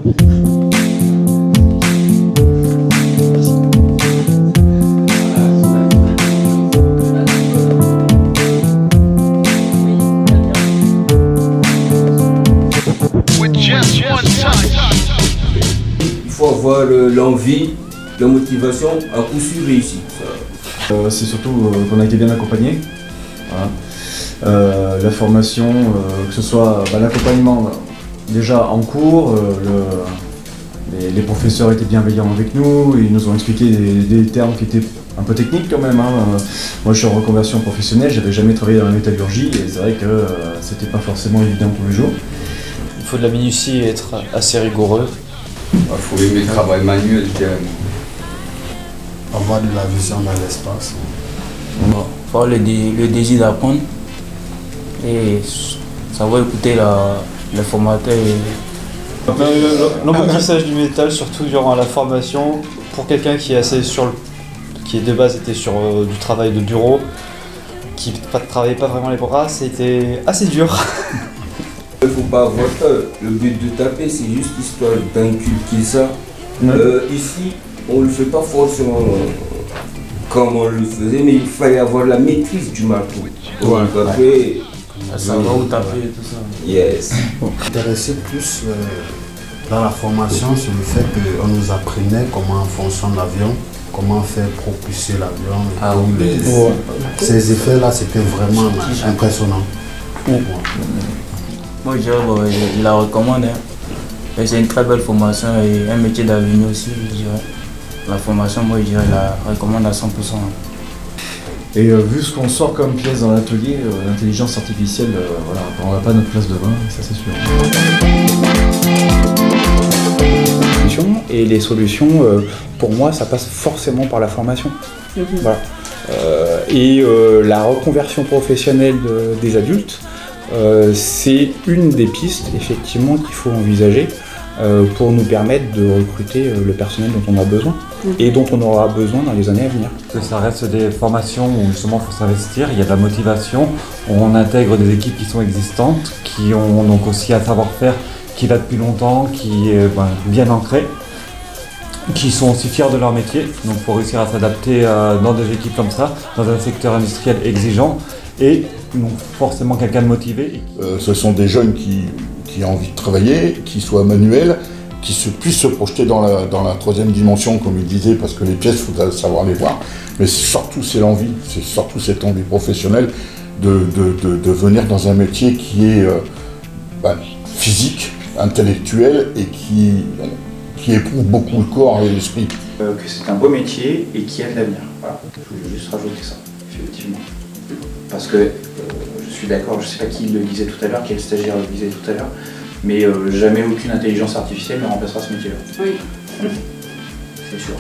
Il faut avoir l'envie, la motivation, à coup sûr réussir. C'est surtout qu'on a été bien accompagnés. Voilà. La formation, que ce soit l'accompagnement déjà en cours, les professeurs étaient bienveillants avec nous, ils nous ont expliqué des termes qui étaient un peu techniques quand même. Moi je suis en reconversion professionnelle, j'avais jamais travaillé dans la métallurgie et c'est vrai que c'était pas forcément évident tous les jours. Il faut de la minutie et être assez rigoureux. Il faut aimer le travail manuel, avoir de la vision dans l'espace. Il faut avoir le désir d'apprendre et savoir écouter le formateur. L'apprentissage du métal, surtout durant la formation, pour quelqu'un qui de base était sur du travail de bureau, qui ne travaillait pas vraiment les bras, c'était assez dur. Il ne faut pas avoir peur. Le but de taper, c'est juste histoire d'inculquer ça. Ici, on ne le fait pas forcément comme on le faisait, mais il fallait avoir la maîtrise du marteau. Pour taper. Savoir où taper et tout ça. Yes. Intéressé plus dans la formation, c'est le fait qu'on nous apprenait comment fonctionne l'avion, comment faire propulser l'avion. Ces effets-là, c'était vraiment impressionnant. Moi, je la recommande. C'est une très belle formation et un métier d'avenir aussi, je dirais. La formation, moi, je dirais, la recommande à 100%. Et vu ce qu'on sort comme pièce dans l'atelier, l'intelligence artificielle, voilà, on n'a pas notre place demain, ça c'est sûr. Et les solutions, pour moi, ça passe forcément par la formation. Voilà. La reconversion professionnelle des adultes, c'est une des pistes effectivement qu'il faut envisager pour nous permettre de recruter le personnel dont on a besoin et dont on aura besoin dans les années à venir. Ça reste des formations où justement il faut s'investir, il y a de la motivation, on intègre des équipes qui sont existantes, qui ont donc aussi un savoir-faire qui est là depuis longtemps, qui est bien ancré, qui sont aussi fiers de leur métier, donc il faut réussir à s'adapter dans des équipes comme ça, dans un secteur industriel exigeant et donc forcément quelqu'un de motivé. Ce sont des jeunes qui ont envie de travailler, qui soient manuels, qui puissent se projeter dans la troisième dimension, comme il disait, parce que les pièces, il faut savoir les voir. Mais surtout, c'est l'envie, c'est surtout cette envie professionnelle de venir dans un métier qui est physique, intellectuel et qui éprouve beaucoup le corps et l'esprit. Que c'est un beau métier et qui a de l'avenir. Voilà, je voulais juste rajouter ça, effectivement. Parce que je suis d'accord, je ne sais pas qui le disait tout à l'heure, quel stagiaire le disait tout à l'heure, mais jamais aucune intelligence artificielle ne remplacera ce métier-là. Oui. C'est sûr.